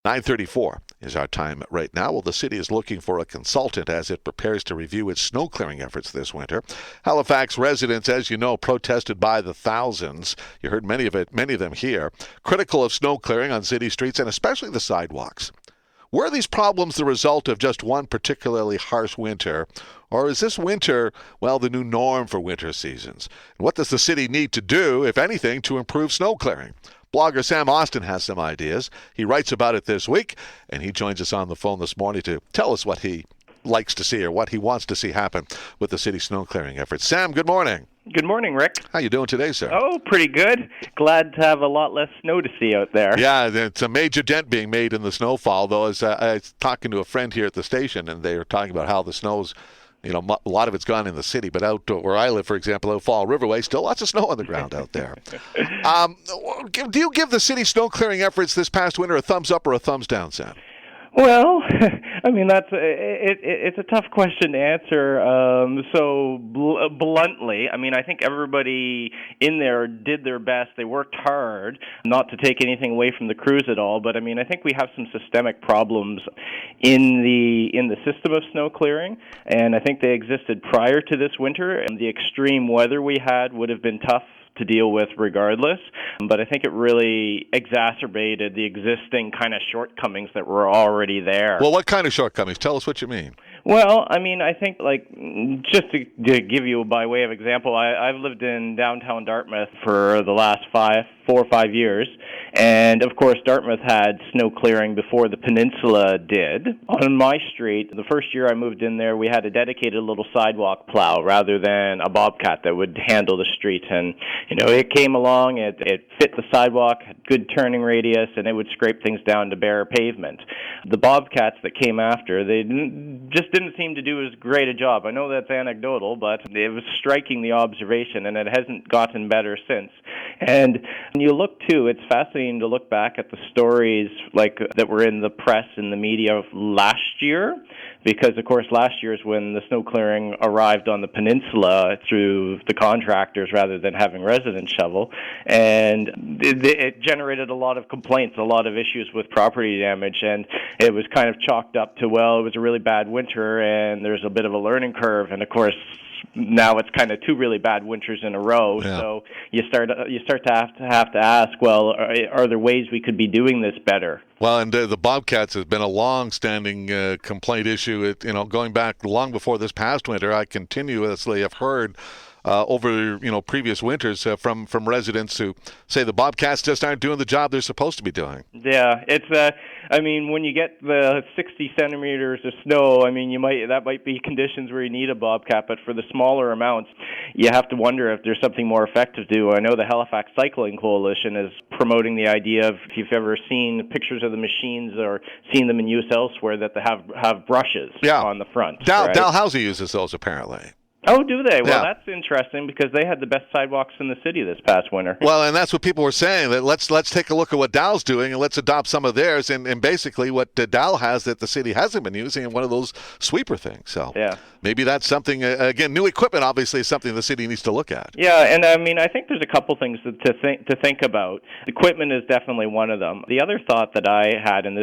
9:34 is our time right now. Well, the city is looking for a consultant as it prepares to review its snow clearing efforts this winter. Halifax residents, as you know, protested by the thousands. You heard many of them here, critical of snow clearing on city streets and especially the sidewalks. Were these problems the result of just one particularly harsh winter, or is this winter, well, the new norm for winter seasons? And what does the city need to do, if anything, to improve snow clearing? Blogger Sam Austin has some ideas. He writes about it this week, and he joins us on the phone this morning to tell us what he likes to see or what he wants to see happen with the city's snow clearing efforts. Sam, good morning. Good morning, Rick. How you doing today, sir? Oh, pretty good. Glad to have a lot less snow to see out there. Yeah, it's a major dent being made in the snowfall, though. As I was talking to a friend here at the station, and they were talking about how the snow's, a lot of it's gone in the city, but out where I live, for example, out Fall Riverway, still lots of snow on the ground out there. Do you give the city snow clearing efforts this past winter a thumbs up or a thumbs down, Sam? Well, I mean, it's a tough question to answer bluntly. I mean, I think everybody in there did their best. They worked hard, not to take anything away from the crews at all, but I mean, I think we have some systemic problems in the system of snow clearing, and I think they existed prior to this winter, and the extreme weather we had would have been tough to deal with regardless, but I think it really exacerbated the existing kind of shortcomings that were already there. Well, what kind of shortcomings? Tell us what you mean. Well, I mean, I think, just to give you by way of example, I've lived in downtown Dartmouth for the last 4 or 5 years, and of course Dartmouth had snow clearing before the peninsula did. On my street, the first year I moved in there, we had a dedicated little sidewalk plow rather than a bobcat that would handle the street, and it came along, it fit the sidewalk, had good turning radius, and it would scrape things down to bare pavement. The bobcats that came after, they didn't seem to do as great a job. I know that's anecdotal, but it was striking, the observation, and it hasn't gotten better since. And when you look, too, it's fascinating to look back at the stories that were in the press and the media last year, because, of course, last year is when the snow clearing arrived on the peninsula through the contractors rather than having residents shovel, and it generated a lot of complaints, a lot of issues with property damage, and it was kind of chalked up to, well, it was a really bad winter, and there's a bit of a learning curve, and, of course, now it's kind of 2 really bad winters in a row. Yeah. So you start to have to ask, well, are there ways we could be doing this better? Well, and the bobcats has been a long-standing complaint issue. Going back long before this past winter, I continuously have heard over previous winters from residents who say the bobcats just aren't doing the job they're supposed to be doing. Yeah, it's I mean, when you get the 60 centimeters of snow, I mean, that might be conditions where you need a bobcat, but for the smaller amounts, you have to wonder if there's something more effective to do. I know the Halifax Cycling Coalition is promoting the idea of, if you've ever seen pictures of the machines or seen them in use elsewhere, that they have brushes on the front. Dalhousie uses those apparently. Oh, do they? Well, yeah. That's interesting because they had the best sidewalks in the city this past winter. Well, and that's what people were saying, that let's take a look at what Dow's doing and let's adopt some of theirs, and basically what Dow has that the city hasn't been using, and one of those sweeper things. So yeah. Maybe that's something, again, new equipment obviously is something the city needs to look at. Yeah, and I mean, I think there's a couple things to think about. Equipment is definitely one of them. The other thought that I had, and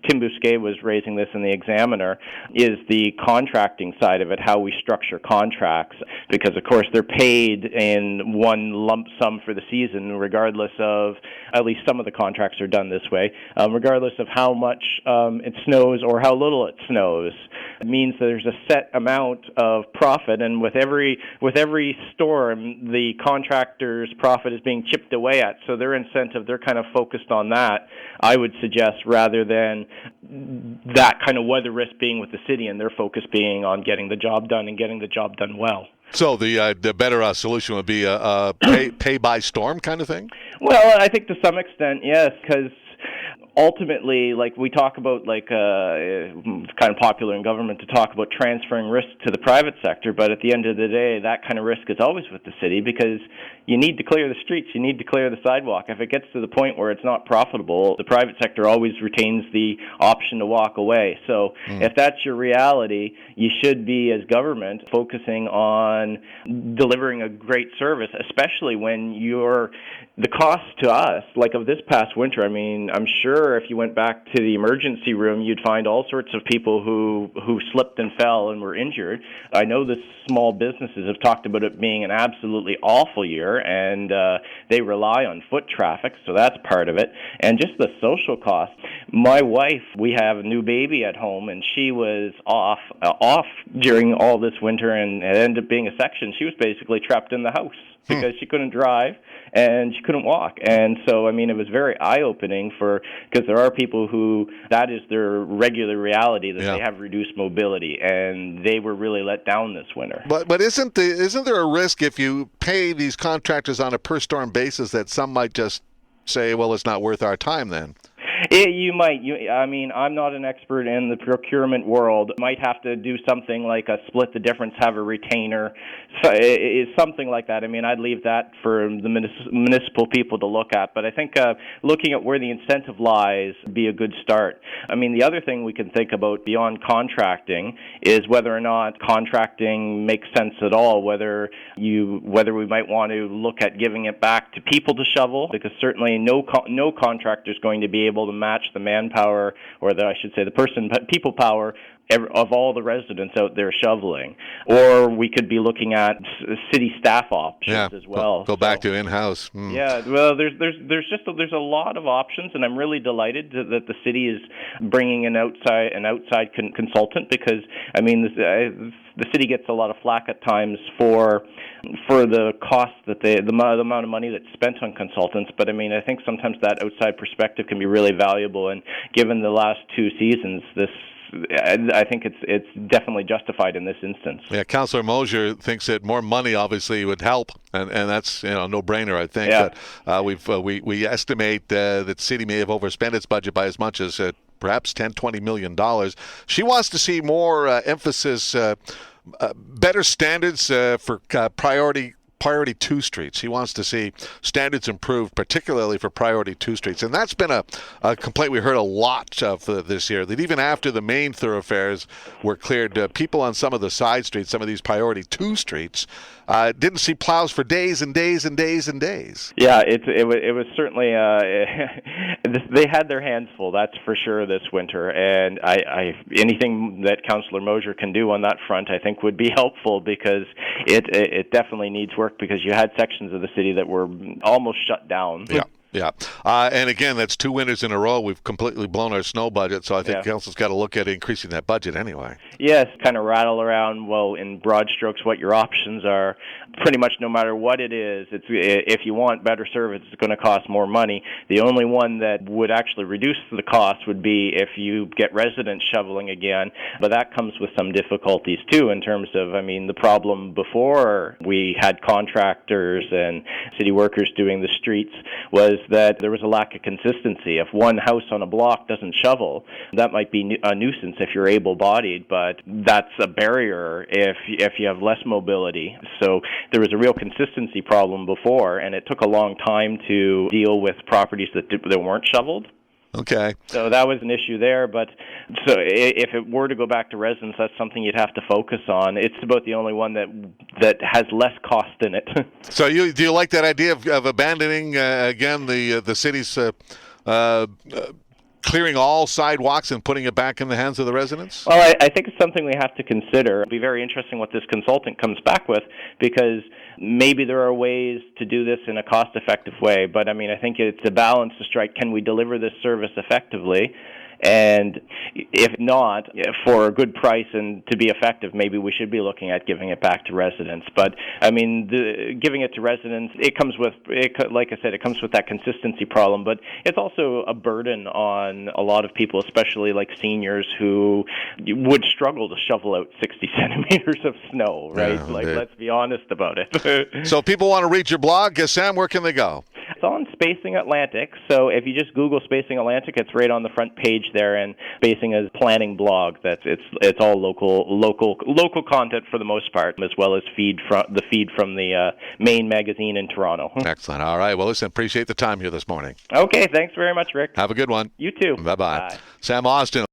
Tim Bousquet was raising this in the Examiner, is the contracting side of it, how we structure contracts. Because, of course, they're paid in one lump sum for the season, regardless of, at least some of the contracts are done this way, regardless of how much it snows or how little it snows. It means that there's a set amount of profit, and with every storm, the contractor's profit is being chipped away at. So their incentive, they're kind of focused on that, I would suggest, rather than that kind of weather risk being with the city and their focus being on getting the job done and getting the job done well. So the better solution would be a pay by storm kind of thing? Well, I think to some extent, yes, because ultimately, we talk about, it's kind of popular in government to talk about transferring risk to the private sector, but at the end of the day, that kind of risk is always with the city because you need to clear the streets, you need to clear the sidewalk. If it gets to the point where it's not profitable, the private sector always retains the option to walk away. So if that's your reality, you should be, as government, focusing on delivering a great service, especially when you're the cost to us, like of this past winter, I mean, I'm sure if you went back to the emergency room, you'd find all sorts of people who slipped and fell and were injured. I know the small businesses have talked about it being an absolutely awful year, and they rely on foot traffic, so that's part of it. And just the social cost. My wife, we have a new baby at home, and she was off during all this winter, and it ended up being a section. She was basically trapped in the house because she couldn't drive and she couldn't walk. And so, I mean, it was very eye-opening because there are people who that is their regular reality, that they have reduced mobility, and they were really let down this winter. But isn't there a risk if you pay these contractors on a per-storm basis that some might just say, well, it's not worth our time then? You might. I mean, I'm not an expert in the procurement world. Might have to do something like a split the difference, have a retainer, something like that. I mean, I'd leave that for the municipal people to look at. But I think looking at where the incentive lies would be a good start. I mean, the other thing we can think about beyond contracting is whether or not contracting makes sense at all, whether we might want to look at giving it back to people to shovel, because certainly no contractor is going to be able to match the manpower, or I should say the people power of all the residents out there shoveling. Or we could be looking at city staff options as well. Go back to in-house. Yeah, well, there's a lot of options, and I'm really delighted that the city is bringing an outside consultant, because I mean the city gets a lot of flack at times for the cost that the amount of money that's spent on consultants. But I mean, I think sometimes that outside perspective can be really valuable, and given the last two seasons, I think it's definitely justified in this instance. Yeah, Councillor Mosier thinks that more money obviously would help, and that's a no-brainer, I think. Yeah. But we estimate that the city may have overspent its budget by as much as perhaps $10-20 million. She wants to see more emphasis, better standards for priority 2 streets. He wants to see standards improved, particularly for priority 2 streets. And that's been a complaint we heard a lot of this year, that even after the main thoroughfares were cleared, people on some of the side streets, some of these priority 2 streets, didn't see plows for days and days and days and days. Yeah, it was certainly they had their hands full, that's for sure, this winter. And anything that Councillor Mosier can do on that front, I think, would be helpful, because it definitely needs work, because you had sections of the city that were almost shut down. Yeah. And again, that's 2 winters in a row. We've completely blown our snow budget, so I think Council's got to look at increasing that budget anyway. Yes, kind of rattle around, well, in broad strokes, what your options are. Pretty much no matter what it is, if you want better service, it's going to cost more money. The only one that would actually reduce the cost would be if you get residents shoveling again, but that comes with some difficulties too, in terms of, I mean, the problem before we had contractors and city workers doing the streets was that there was a lack of consistency. If one house on a block doesn't shovel, that might be a nuisance if you're able-bodied, but that's a barrier if you have less mobility. So there was a real consistency problem before, and it took a long time to deal with properties that weren't shoveled. Okay. So that was an issue there, but so if it were to go back to residents, that's something you'd have to focus on. It's about the only one that has less cost in it. So do you like that idea of abandoning again the city's clearing all sidewalks and putting it back in the hands of the residents? Well, I think it's something we have to consider. It'll be very interesting what this consultant comes back with, because maybe there are ways to do this in a cost-effective way. But, I mean, I think it's a balance to strike. Can we deliver this service effectively? And if not, for a good price and to be effective, maybe we should be looking at giving it back to residents. But, I mean, giving it to residents, it comes with, like I said, it comes with that consistency problem. But it's also a burden on a lot of people, especially like seniors, who would struggle to shovel out 60 centimeters of snow, right? Yeah, like, let's be honest about it. So people want to read your blog. Sam, where can they go? It's on Spacing Atlantic, so if you just Google Spacing Atlantic, it's right on the front page there, and Spacing is planning blog. It's all local content for the most part, as well as feed from the main magazine in Toronto. Excellent. All right. Well, listen, appreciate the time here this morning. Okay. Thanks very much, Rick. Have a good one. You too. Bye-bye. Bye. Sam Austin.